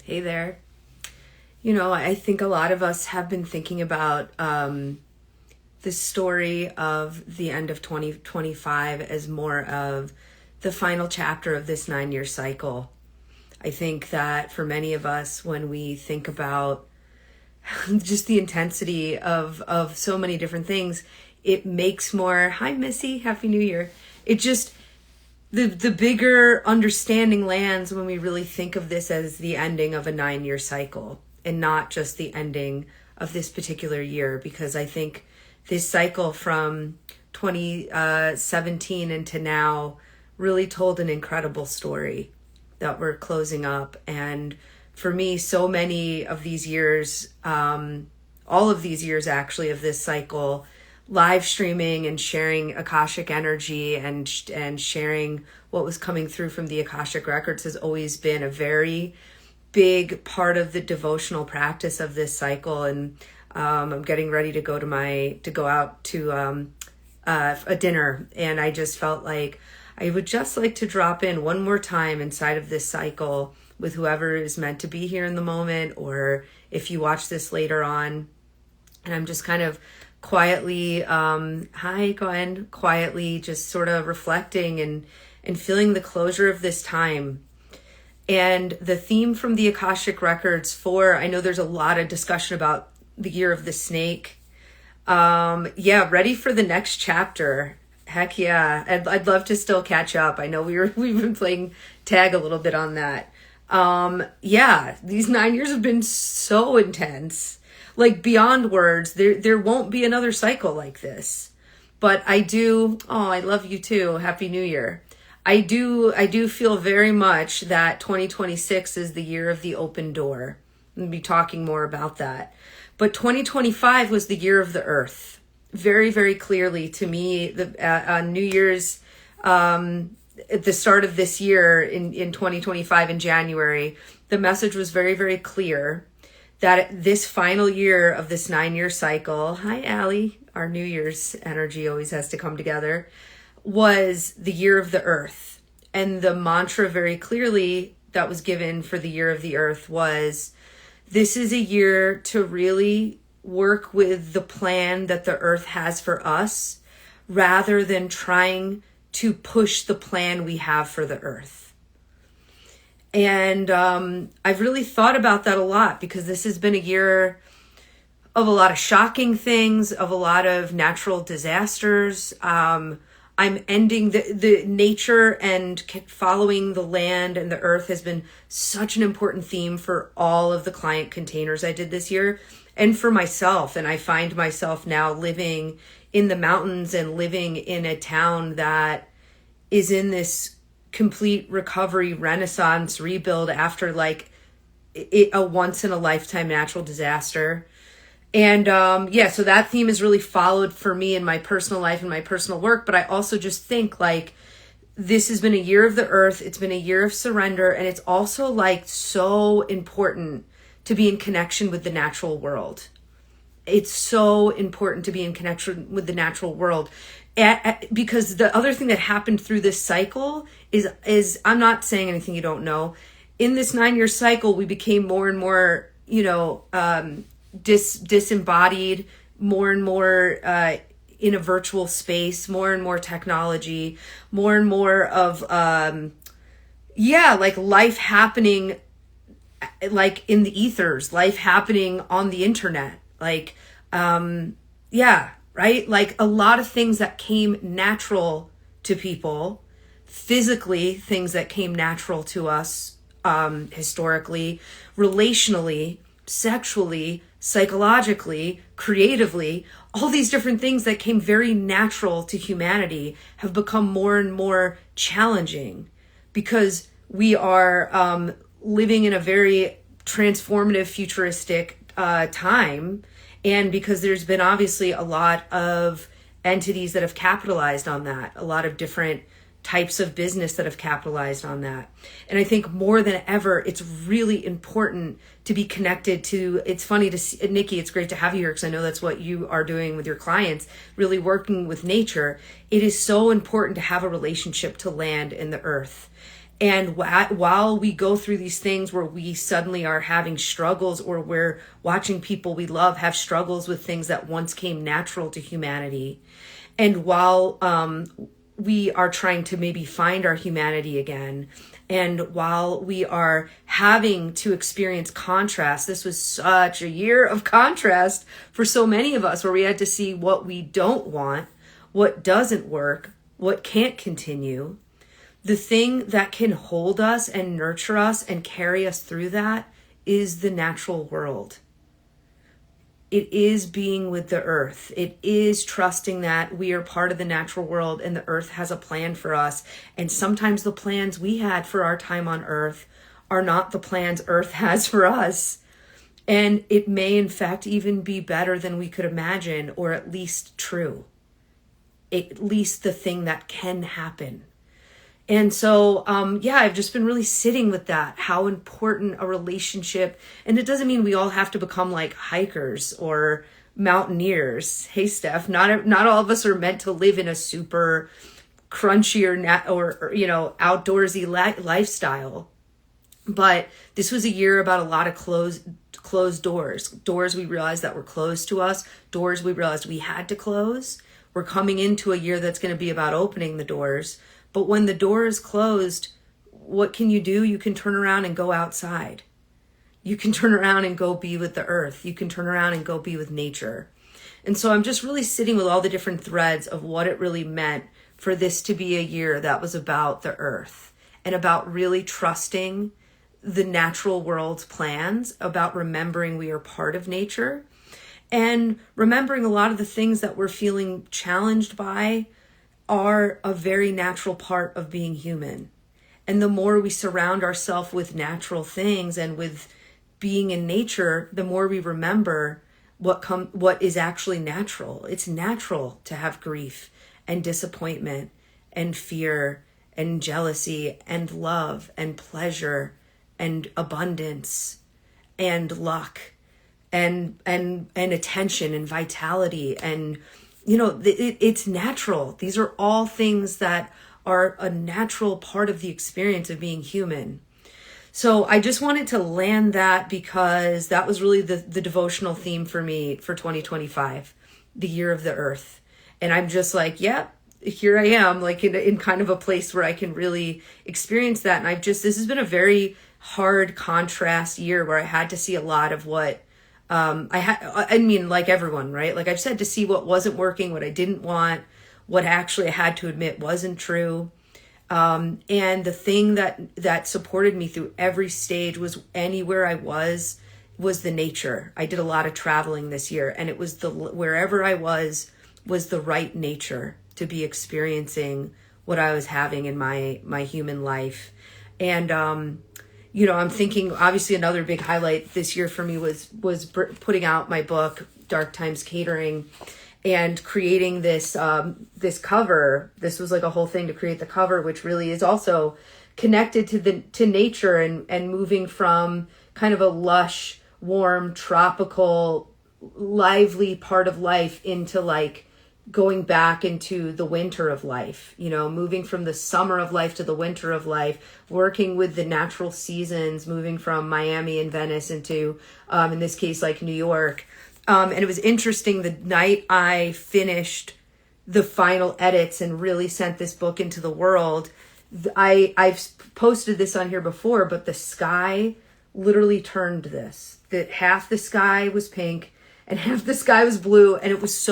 Hey there. I think a lot of us have been thinking about the story of the end of 2025 as more of the final chapter of this 9-year cycle. I think that for many of us, when we think about just the intensity of so many different things, it makes more, hi Missy, Happy New Year. It just, the bigger understanding lands when we really think of this as the ending of a 9-year cycle and not just the ending of this particular year, because I think this cycle from 2017 into now really told an incredible story that we're closing up. And for me, so many of these years, all of these years actually of this cycle, live streaming and sharing Akashic energy and sharing what was coming through from the Akashic Records has always been a very big part of the devotional practice of this cycle. And I'm getting ready to go out to a dinner, and I just felt like I would just like to drop in one more time inside of this cycle with whoever is meant to be here in the moment, or if you watch this later on. And I'm just kind of quietly, hi Gwen, quietly just sort of reflecting and feeling the closure of this time. And the theme from the Akashic Records I know there's a lot of discussion about the year of the snake. Ready for the next chapter. Heck yeah. I'd love to still catch up. I know we've been playing tag a little bit on that. These 9 years have been so intense, like beyond words. There won't be another cycle like this. But I love you too. Happy New Year. I do feel very much that 2026 is the year of the open door. We'll be talking more about that. But 2025 was the year of the earth. Very, very clearly to me, on New Year's, at the start of this year in 2025 in January, the message was very, very clear that this final year of this 9-year cycle, hi Allie, our New Year's energy always has to come together, was the year of the earth. And the mantra very clearly that was given for the year of the earth was, this is a year to really work with the plan that the earth has for us, rather than trying to push the plan we have for the earth. And I've really thought about that a lot, because this has been a year of a lot of shocking things, of a lot of natural disasters. I'm ending the nature and following the land and the earth has been such an important theme for all of the client containers I did this year, and for myself. And I find myself now living in the mountains and living in a town that is in this complete recovery, renaissance, rebuild after like a once in a lifetime natural disaster. And so that theme has really followed for me in my personal life and my personal work. But I also just think like this has been a year of the earth. It's been a year of surrender. And it's also like so important to be in connection with the natural world. It's so important to be in connection with the natural world. Because the other thing that happened through this cycle is I'm not saying anything you don't know. In this 9-year cycle, we became more and more, disembodied, more and more in a virtual space, more and more technology, more and more of like life happening like in the ethers, life happening on the internet, like right? Like a lot of things that came natural to people, physically, things that came natural to us historically, relationally, sexually, psychologically, creatively, all these different things that came very natural to humanity have become more and more challenging, because we are living in a very transformative, futuristic time. And because there's been obviously a lot of entities that have capitalized on that, a lot of different types of business that have capitalized on that. And I think more than ever, it's really important to be connected to, it's funny to see, Nikki, it's great to have you here because I know that's what you are doing with your clients, really working with nature. It is so important to have a relationship to land and the earth. And while we go through these things where we suddenly are having struggles, or we're watching people we love have struggles with things that once came natural to humanity, and while we are trying to maybe find our humanity again, and while we are having to experience contrast, this was such a year of contrast for so many of us, where we had to see what we don't want, what doesn't work, what can't continue. The thing that can hold us and nurture us and carry us through that is the natural world. It is being with the earth. It is trusting that we are part of the natural world and the earth has a plan for us. And sometimes the plans we had for our time on earth are not the plans earth has for us. And it may in fact even be better than we could imagine, or at least true. At least the thing that can happen. And so, I've just been really sitting with that, how important a relationship, and it doesn't mean we all have to become like hikers or mountaineers. Hey, Steph, not all of us are meant to live in a super crunchy or outdoorsy lifestyle. But this was a year about a lot of closed doors we realized that were closed to us, doors we realized we had to close. We're coming into a year that's going to be about opening the doors. But when the door is closed, what can you do? You can turn around and go outside. You can turn around and go be with the earth. You can turn around and go be with nature. And so I'm just really sitting with all the different threads of what it really meant for this to be a year that was about the earth and about really trusting the natural world's plans, about remembering we are part of nature, and remembering a lot of the things that we're feeling challenged by are a very natural part of being human. And the more we surround ourselves with natural things and with being in nature, the more we remember what is actually natural. It's natural to have grief and disappointment and fear and jealousy and love and pleasure and abundance and luck and attention and vitality, and it's natural. These are all things that are a natural part of the experience of being human. So I just wanted to land that, because that was really the devotional theme for me for 2025, the year of the earth. And I'm just like, here I am, like in kind of a place where I can really experience that. And this has been a very hard contrast year where I had to see a lot of what like everyone, right? Like I just had to see what wasn't working, what I didn't want, what actually I had to admit wasn't true. And the thing that supported me through every stage was anywhere I was the nature. I did a lot of traveling this year, and it was wherever I was the right nature to be experiencing what I was having in my human life. And, I'm thinking obviously another big highlight this year for me was putting out my book, Dark Times Catering, and creating this cover. This was like a whole thing to create the cover, which really is also connected to nature and moving from kind of a lush, warm, tropical, lively part of life into like going back into the winter of life, moving from the summer of life to the winter of life, working with the natural seasons, moving from Miami and Venice into, in this case, like New York. And it was interesting, the night I finished the final edits and really sent this book into the world, I've posted this on here before, but the sky literally turned this. That half the sky was pink and half the sky was blue, and it was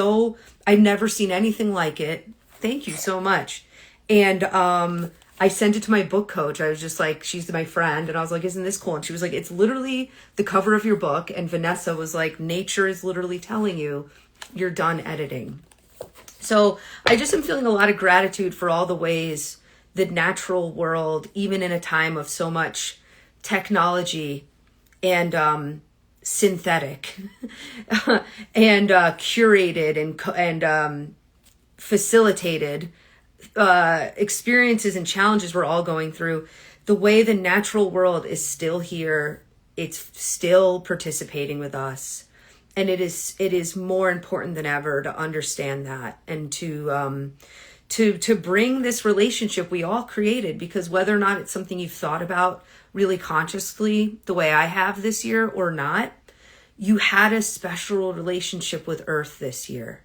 I'd never seen anything like it. Thank you so much. And I sent it to my book coach. I was just like, she's my friend, and I was like, isn't this cool? And she was like, it's literally the cover of your book. And Vanessa was like, nature is literally telling you you're done editing. So I just am feeling a lot of gratitude for all the ways the natural world, even in a time of so much technology and synthetic and curated and facilitated experiences and challenges we're all going through, the way the natural world is still here, it's still participating with us. And it is more important than ever to understand that and to to bring this relationship we all created, because whether or not it's something you've thought about really consciously the way I have this year or not, you had a special relationship with Earth this year.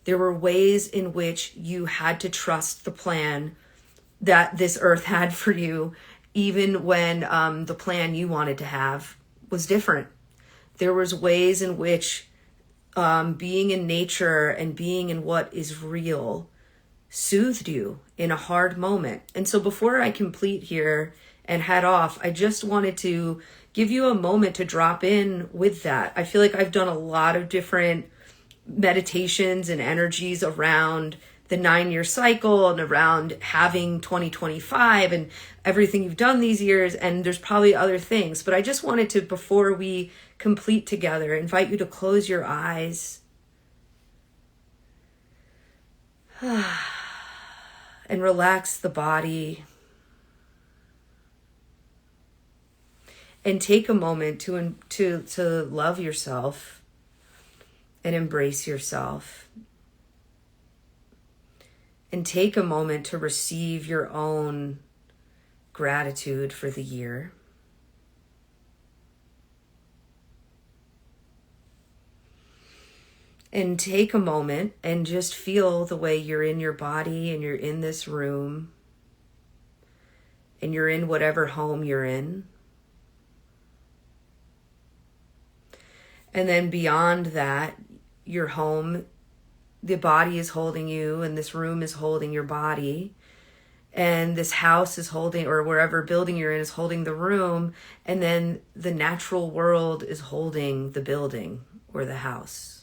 There were ways in which you had to trust the plan that this Earth had for you, even when the plan you wanted to have was different. There was ways in which being in nature and being in what is real soothed you in a hard moment. And so before I complete here and head off, I just wanted to give you a moment to drop in with that. I feel like I've done a lot of different meditations and energies around the 9-year cycle and around having 2025 and everything you've done these years. And there's probably other things, but I just wanted to, before we complete together, invite you to close your eyes and relax the body, and take a moment to love yourself and embrace yourself, and take a moment to receive your own gratitude for the year. And take a moment and just feel the way you're in your body and you're in this room and you're in whatever home you're in. And then beyond that, your home, the body is holding you, and this room is holding your body, and this house is holding, or wherever building you're in is holding the room, and then the natural world is holding the building or the house.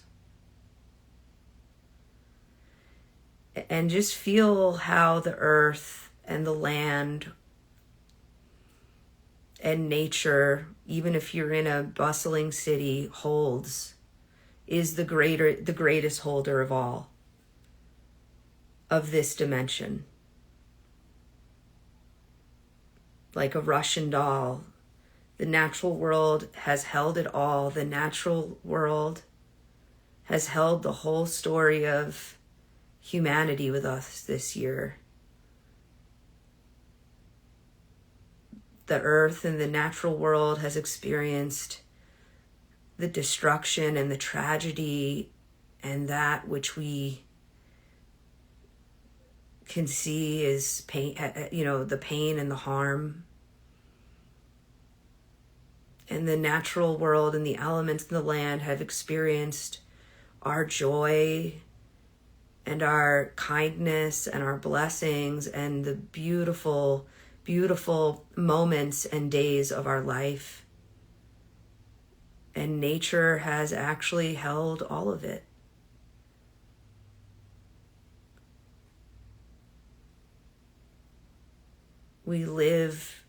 And just feel how the earth and the land and nature, even if you're in a bustling city, is the greatest holder of all, of this dimension. Like a Russian doll, the natural world has held it all. The natural world has held the whole story of humanity with us this year. The earth and the natural world has experienced the destruction and the tragedy and that which we can see is pain, the pain and the harm. And the natural world and the elements in the land have experienced our joy and our kindness and our blessings and the beautiful, beautiful moments and days of our life. And nature has actually held all of it. We live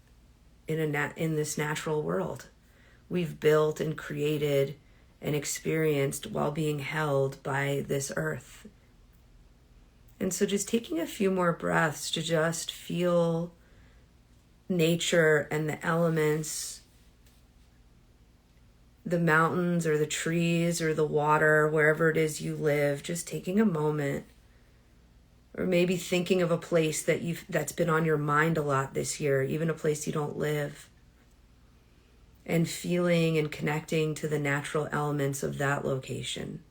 in this natural world. We've built and created and experienced while being held by this earth. And so just taking a few more breaths to just feel nature and the elements, the mountains or the trees or the water, wherever it is you live, just taking a moment, or maybe thinking of a place that's been on your mind a lot this year, even a place you don't live, and feeling and connecting to the natural elements of that location.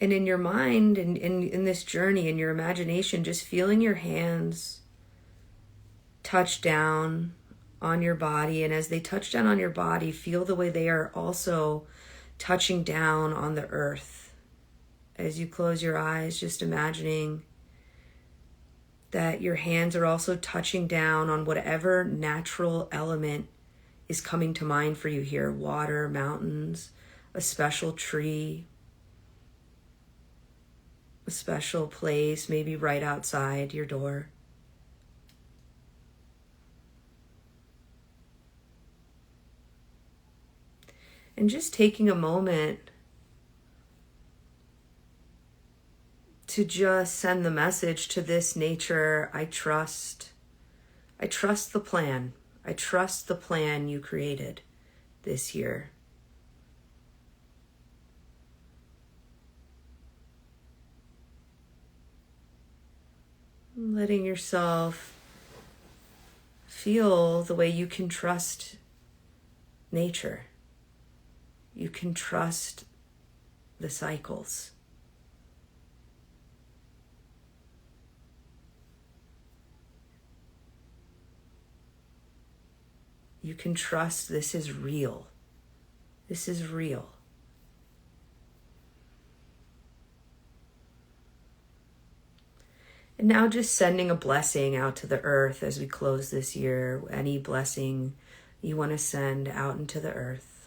And in your mind and in this journey, in your imagination, just feeling your hands touch down on your body. And as they touch down on your body, feel the way they are also touching down on the earth. As you close your eyes, just imagining that your hands are also touching down on whatever natural element is coming to mind for you here. Water, mountains, a special tree, a special place, maybe right outside your door. And just taking a moment to just send the message to this nature: I trust the plan. I trust the plan you created this year. Letting yourself feel the way you can trust nature. You can trust the cycles. You can trust this is real. This is real. And now just sending a blessing out to the earth as we close this year. Any blessing you want to send out into the earth.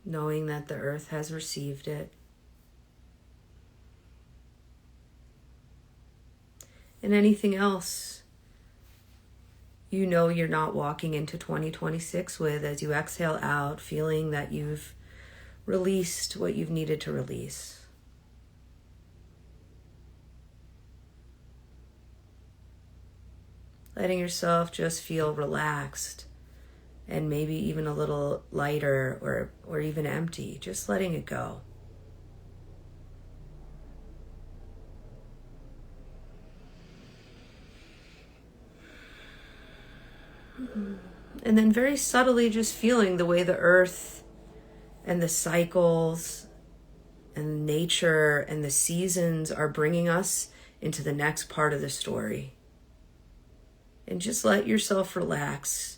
Knowing that the earth has received it. And anything else you know you're not walking into 2026 with, as you exhale out, feeling that you've released what you've needed to release. Letting yourself just feel relaxed and maybe even a little lighter or even empty, just letting it go. And then very subtly just feeling the way the earth and the cycles and nature and the seasons are bringing us into the next part of the story. And just let yourself relax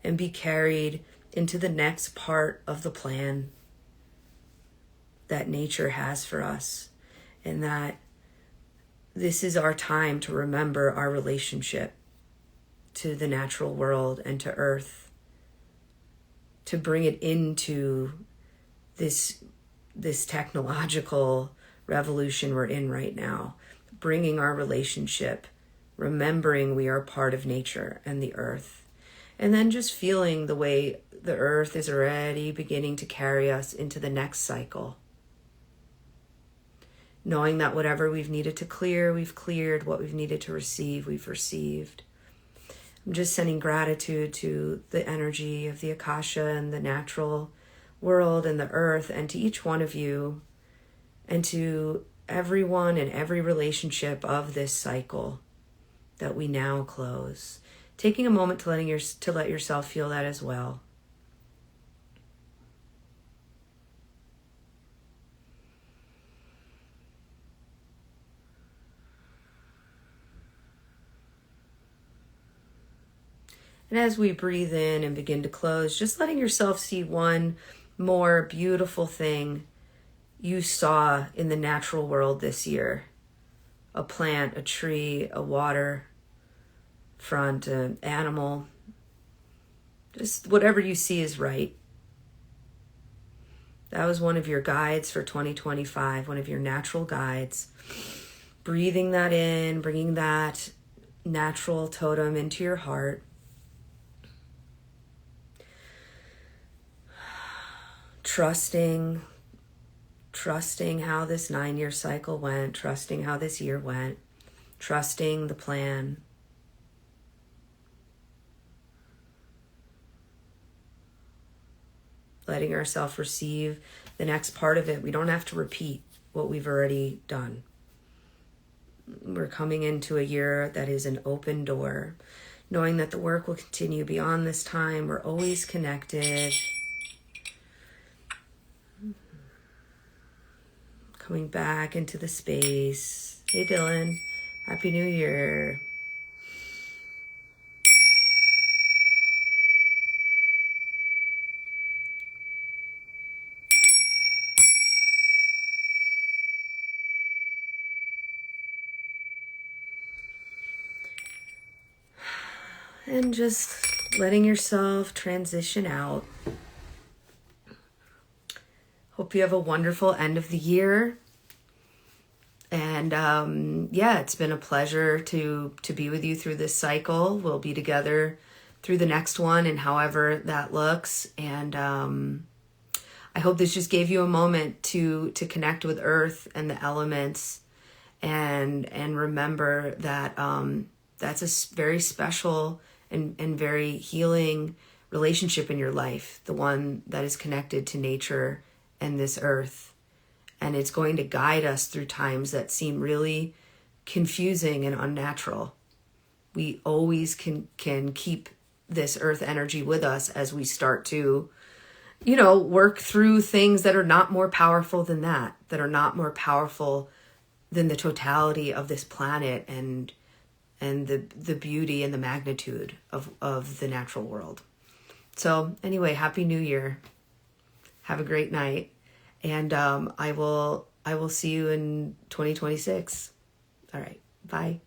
and be carried into the next part of the plan that nature has for us. And that this is our time to remember our relationship to the natural world and to earth, to bring it into this technological revolution we're in right now, bringing our relationship, remembering we are part of nature and the earth, and then just feeling the way the earth is already beginning to carry us into the next cycle. Knowing that whatever we've needed to clear, we've cleared. What we've needed to receive, we've received. I'm just sending gratitude to the energy of the Akasha and the natural world and the earth, and to each one of you, and to everyone and every relationship of this cycle that we now close. Taking a moment to let yourself feel that as well. And as we breathe in and begin to close, just letting yourself see one more beautiful thing you saw in the natural world this year. A plant, a tree, a water front, an animal. Just whatever you see is right. That was one of your guides for 2025, one of your natural guides. Breathing that in, bringing that natural totem into your heart. Trusting how this 9-year cycle went, trusting how this year went, trusting the plan. Letting ourselves receive the next part of it. We don't have to repeat what we've already done. We're coming into a year that is an open door, knowing that the work will continue beyond this time. We're always connected. Coming back into the space. Hey Dylan, Happy New Year. And just letting yourself transition out. Hope you have a wonderful end of the year. And it's been a pleasure to be with you through this cycle. We'll be together through the next one and however that looks. And I hope this just gave you a moment to connect with Earth and the elements, and remember that that's a very special and very healing relationship in your life, the one that is connected to nature and this earth. And it's going to guide us through times that seem really confusing and unnatural. We always can keep this earth energy with us as we start to, work through things that are not more powerful than that are not more powerful than the totality of this planet and the beauty and the magnitude of the natural world. So anyway, Happy New Year. Have a great night. And I will see you in 2026. All right. Bye.